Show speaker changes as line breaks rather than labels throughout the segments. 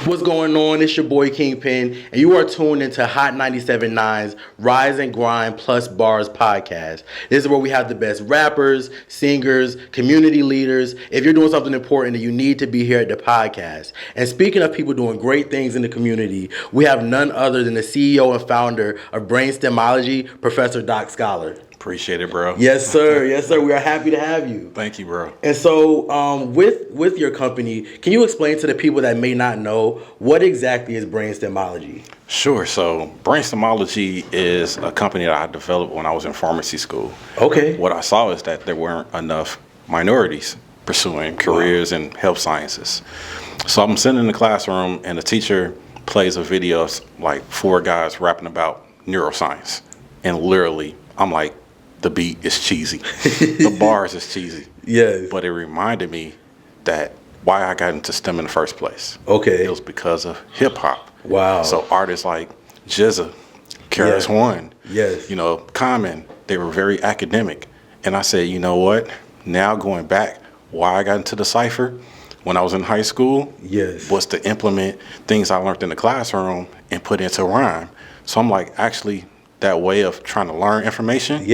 What's going on? It's your boy Kingpin, and you are tuned into Hot 97.9's Rise and Grind Plus Bars podcast. This is where we have the best rappers, singers, community leaders. If you're doing something important, then you need to be here at the podcast. And speaking of people doing great things in the community, we have none other than the CEO and founder of Stemology, Professor Doc Scholar.
Appreciate it, bro.
Yes, sir. Yes, sir. We are happy to have you.
Thank you, bro.
And so, with your company, can you explain to the people that may not know what exactly is Stemology?
Sure. So, Stemology is a company that I developed when I was in pharmacy school.
Okay.
What I saw is that there weren't enough minorities pursuing careers in health sciences. So I'm sitting in the classroom, and the teacher plays a video of like 4 guys rapping about neuroscience, and literally, I'm like, the beat is cheesy. The bars is cheesy.
Yes.
But it reminded me that why I got into STEM in the first place.
Okay.
It was because of hip hop.
Wow.
So artists like Jizza, Karis One,
Yes.
Common, they were very academic. And I said, you know what? Now going back, why I got into the cipher when I was in high school was to implement things I learned in the classroom and put into rhyme. So I'm like, actually, that way of trying to learn information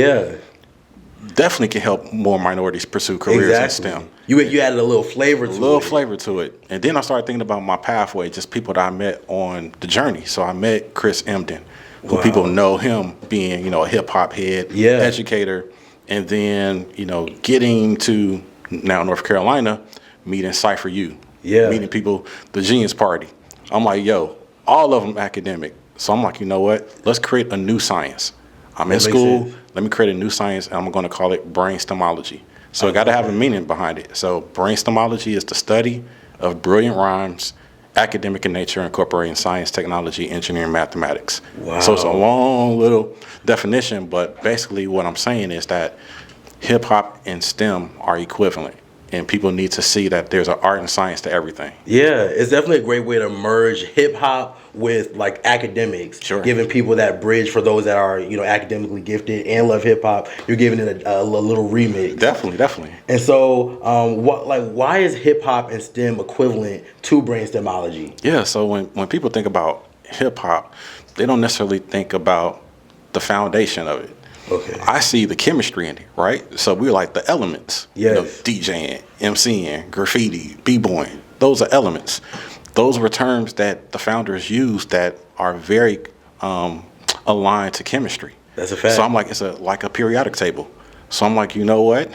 definitely can help more minorities pursue careers in STEM.
You added a little flavor to it.
A little flavor to it. And then I started thinking about my pathway, just people that I met on the journey. So I met Chris Emden, who people know him being, a hip-hop head, educator. And then, getting to now North Carolina, meeting Cypher U, meeting people, the Genius Party. I'm like, all of them academic. So I'm like, you know what? Let's create a new science. I'm in school. Let me create a new science, and I'm going to call it Stemology. So it got to have a meaning behind it. So Stemology is the study of brilliant rhymes, academic in nature, incorporating science, technology, engineering, mathematics. Wow. So it's a long little definition, but basically what I'm saying is that hip hop and STEM are equivalent. And people need to see that there's an art and science to everything. Yeah,
it's definitely a great way to merge hip hop with like academics.
Sure.
Giving people that bridge for those that are academically gifted and love hip hop. You're giving it a little remix.
Definitely.
And so, why is hip hop and STEM equivalent to Stemology?
Yeah. So when people think about hip hop, they don't necessarily think about the foundation of it.
Okay.
I see the chemistry in it, right? So we're like the elements.
Yes.
DJing, MCing, graffiti, b-boying. Those are elements. Those were terms that the founders used that are very aligned to chemistry.
That's a fact.
So I'm like, it's like a periodic table. So I'm like, you know what?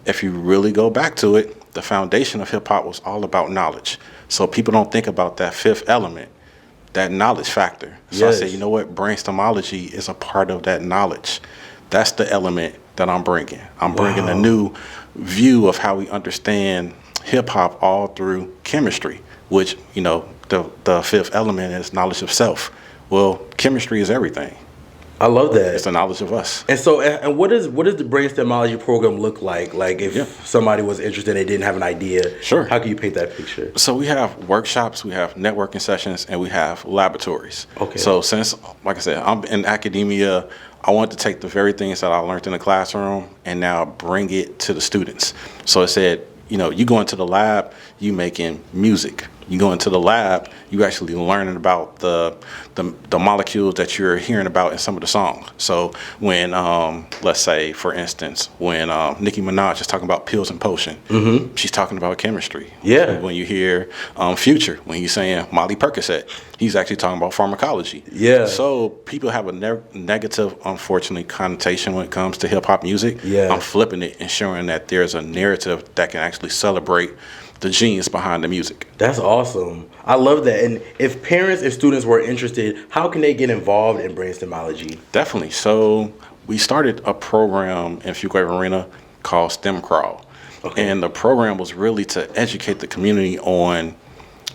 If you really go back to it, the foundation of hip hop was all about knowledge. So people don't think about that fifth element, that knowledge factor. So I said, you know what? Stemology is a part of that knowledge. That's the element that I'm bringing. I'm bringing a new view of how we understand hip hop all through chemistry, which, the fifth element is knowledge of self. Well, chemistry is everything.
I love that.
It's the knowledge of us.
And so, and what does the Stemology program look like? Like if somebody was interested and they didn't have an idea,
sure.
How can you paint that picture?
So we have workshops, we have networking sessions, and we have laboratories.
Okay.
So since, like I said, I'm in academia, I want to take the very things that I learned in the classroom and now bring it to the students. So I said, you go into the lab, you making music. You go into the lab, you actually learning about the molecules that you're hearing about in some of the songs. So when, let's say, for instance, when Nicki Minaj is talking about pills and potion, she's talking about chemistry.
Yeah.
When you hear Future, when he's saying Molly Percocet, he's actually talking about pharmacology.
Yeah.
So people have a negative, unfortunately, connotation when it comes to hip-hop music.
Yeah.
I'm flipping it and showing that there's a narrative that can actually celebrate the genius behind the music.
That's awesome. I love that. And if parents and students were interested, how can they get involved in Stemology?
Definitely. So we started a program in Fuquay Arena called STEM Crawl. Okay. And the program was really to educate the community on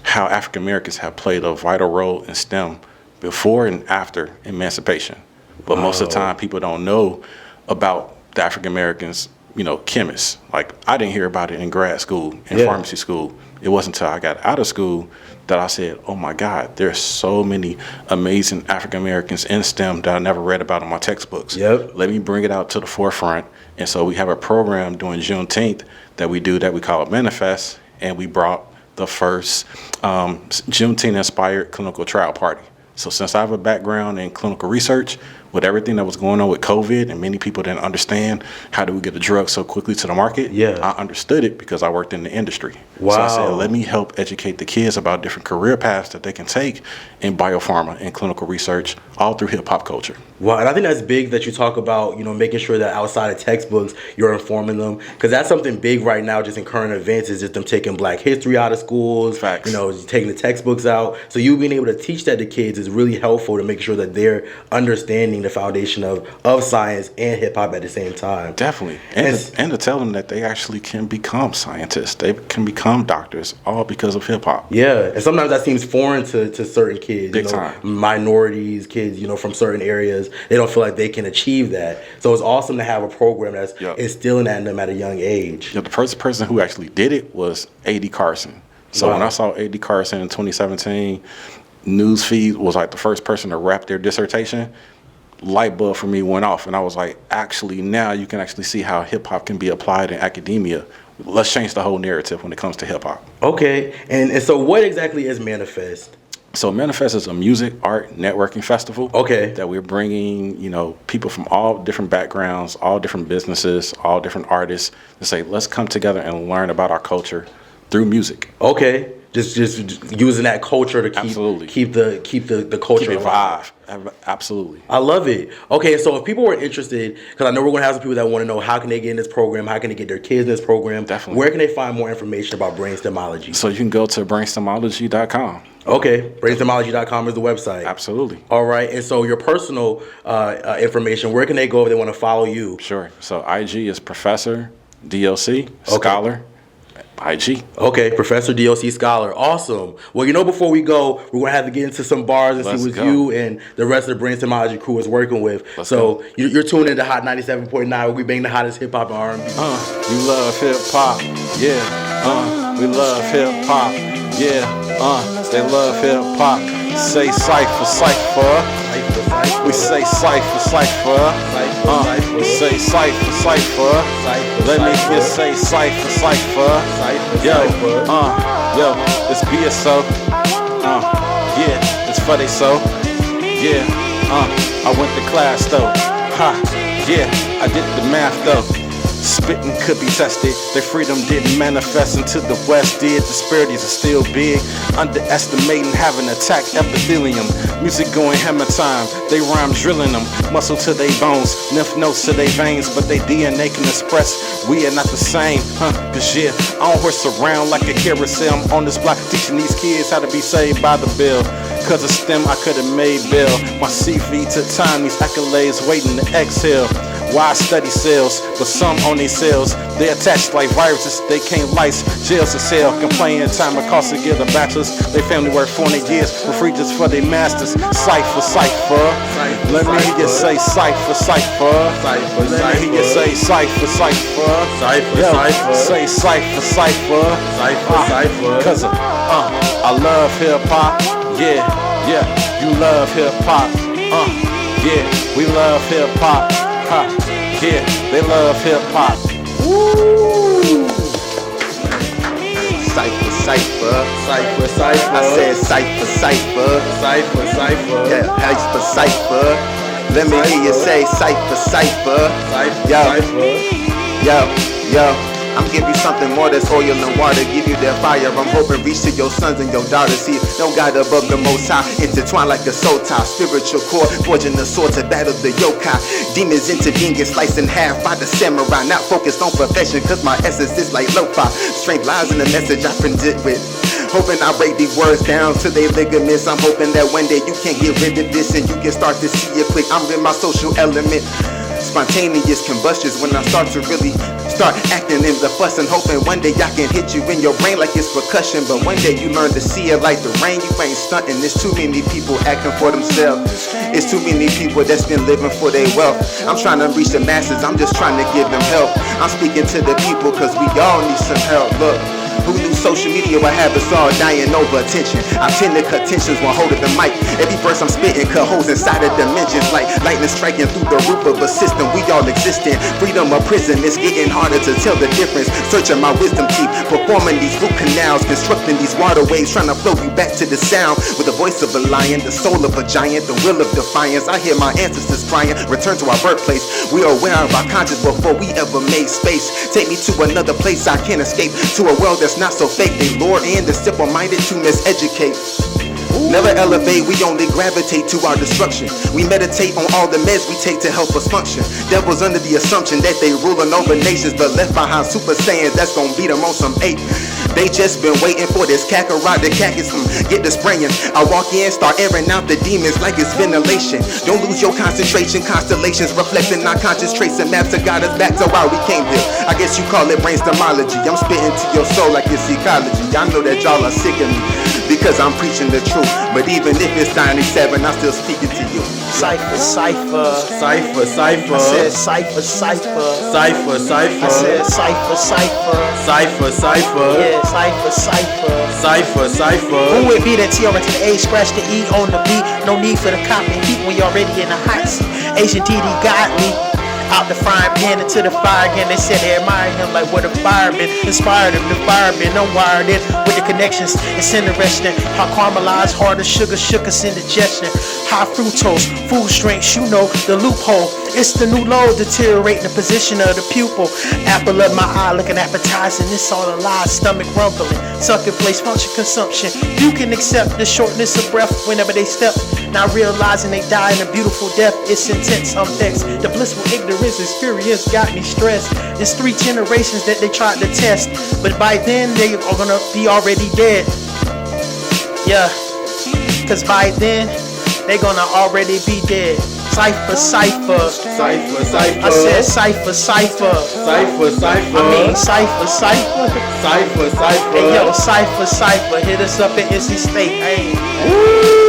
how African Americans have played a vital role in STEM before and after emancipation. But most of the time people don't know about the African Americans, chemists. Like, I didn't hear about it in grad school, in pharmacy school. It wasn't until I got out of school that I said, oh my God, there's so many amazing African Americans in STEM that I never read about in my textbooks.
Yep.
Let me bring it out to the forefront. And so we have a program during Juneteenth that we do that we call it Manifest, and we brought the first Juneteenth-inspired clinical trial party. So since I have a background in clinical research, with everything that was going on with COVID, and many people didn't understand how do we get a drug so quickly to the market, I understood it because I worked in the industry.
Wow.
So I said, let me help educate the kids about different career paths that they can take in biopharma and clinical research, all through hip-hop culture.
Wow, and I think that's big that you talk about, making sure that outside of textbooks, you're informing them. Because that's something big right now, just in current events, is just them taking Black history out of schools.
Facts.
Taking the textbooks out. So you being able to teach that to kids is really helpful to make sure that they're understanding the foundation of science and hip-hop at the same time.
Definitely. And to tell them that they actually can become scientists. They can become doctors, all because of hip-hop.
Yeah, and sometimes that seems foreign to certain kids.
Big time.
Minorities, kids, from certain areas. They don't feel like they can achieve that. So it's awesome to have a program that's instilling that in them at a young age.
The first person who actually did it was A.D. Carson. So when I saw A.D. Carson in 2017, Newsfeed was like the first person to wrap their dissertation. Light bulb for me went off, and I was like, actually, now you can actually see how hip-hop can be applied in academia. Let's change the whole narrative when it comes to hip-hop.
Okay, and so what exactly is Manifest?
So Manifest is a music, art, networking festival.
Okay.
That we're bringing, people from all different backgrounds, all different businesses, all different artists to say, let's come together and learn about our culture through music.
Okay. Just using that culture to keep the culture
alive. Absolutely.
I love it. Okay, so if people were interested, because I know we're going to have some people that want to know how can they get in this program, how can they get their kids in this program.
Definitely.
Where can they find more information about brain Stemology?
So you can go to brainstemology.com.
Okay, brainstemology.com is the website.
Absolutely.
All right, and so your personal information, where can they go if they want to follow you?
Sure. So IG is Professor DLC Scholar. IG.
Okay, Professor DLC Scholar. Awesome. Well, before we go, we're going to have to get into some bars and see what you and the rest of the Brain Stemology crew is working with. You're tuned into Hot 97.9, where we bang the hottest hip-hop and R&B.
You love hip-hop, yeah. We love hip-hop, yeah. They love hip-hop. Say cypher. We say cypher. We say cypher. Let me just say cypher. Yo, it's BSO. Yeah, it's for they so. Yeah, I went to class though. Yeah, I did the math though. Spitting could be tested. Their freedom didn't manifest until the West did. Disparities are still big. Underestimating having attacked epithelium. Music going hammer time. They rhyme drilling them. Muscle to their bones. Lymph nodes to their veins. But they DNA can express we are not the same. Cause yeah, I don't horse around like a carousel. I'm on this block teaching these kids how to be saved by the bill. Cause of STEM I could've made bail. My CV took time. These accolades waiting to exhale. Why I study sales, but some on their sales. They attached like viruses, they can't lice. Jails to sell, complaining time it costs to get a bachelor's. They family work 400 years for free just for their masters. Cypher. Let me hear you say cypher. Let me hear you say cypher. Say cypher. Cause I love hip hop. Yeah, you love hip hop. Yeah, we love hip hop. Yeah, they love hip hop. Woo! Cypher. I said cypher. Yeah, cypher. Let me hear you say cypher. Yo. I'm giving you something more that's oil and water. Give you that fire. I'm hoping reach to your sons and your daughters. See, no God above the Most High. Intertwined like a soul tie. Spiritual core, forging the sword to battle the yokai. Demons intervene, get sliced in half by the samurai. Not focused on profession, cause my essence is like lo-fi. Strength lies in the message I printed with. Hoping I break these words down to their ligaments. I'm hoping that one day you can get rid of this and you can start to see it quick. I'm in my social element. Spontaneous combustions when I start to really start acting in the fuss and hoping one day I can hit you in your brain like it's percussion. But one day you learn to see it like the rain. You ain't stunting. There's too many people acting for themselves. It's too many people that's been living for their wealth. I'm trying to reach the masses. I'm just trying to give them help. I'm speaking to the people cause we all need some help. Look,
Who knew social media would have us all dying over attention? I tend to cut tensions when holding the mic. Every verse I'm spitting cut holes inside of dimensions, like lightning striking through the roof of a system we all exist in. Freedom or prison, it's getting harder to tell the difference. Searching my wisdom teeth, performing these root canals, constructing these waterways, trying to flow you back to the sound. With the voice of a lion, the soul of a giant, the will of defiance. I hear my ancestors crying, return to our birthplace. We are aware of our conscience before we ever made space. Take me to another place I can't escape, to a world that's not so fake. They lure in the simple-minded to miseducate. Never elevate, we only gravitate to our destruction. We meditate on all the meds we take to help us function. Devils under the assumption that they ruling over nations, but left behind super saiyans that's gonna beat them on some ape. They just been waiting for this kakarot to cactus get the spraying. I walk in, start airing out the demons like it's ventilation. Don't lose your concentration, constellations reflecting our conscious trace and maps that got us back to why we came here. I guess you call it brain stemology. I'm spitting to your soul like it's ecology. I know that y'all are sick of me because I'm preaching the truth. But even if it's 97, I'm still speaking to you.
Cypher, cypher,
Cypher, cypher.
I said cypher, cypher,
Cypher, cypher.
I said cypher, cypher,
Cypher, cypher.
yeah, cypher, cypher.
Cypher, cypher.
Who would be that TR to the A, scratch the E on the beat? No need for the copy and heat when you're already in the hot seat. Asian DD got me. Out the frying pan into the fire again. They said they admire him like what a fireman inspired him. The fireman, I'm wired in with the connections. It's interesting how caramelized, harder sugar shook us indigestion. High fructose, food strengths, you know the loophole. It's the new low, deteriorating the position of the pupil. Apple of my eye looking appetizing. It's all a lie, stomach rumbling. Sucking place, function, consumption. You can accept the shortness of breath whenever they step. Not realizing they die in a beautiful death. It's intense, I'm vexed. The blissful ignorance experience got me stressed. It's 3 generations that they tried to test, but by then they are gonna be already dead. Yeah, cause by then they gonna already be dead. Cypher, cypher,
Cypher, cypher.
I said cypher, cypher,
Cypher, cypher.
I mean cypher, cypher.
Cypher, cypher.
Hey yo, cypher, cypher, hit us up at NC State. Hey.
Woo!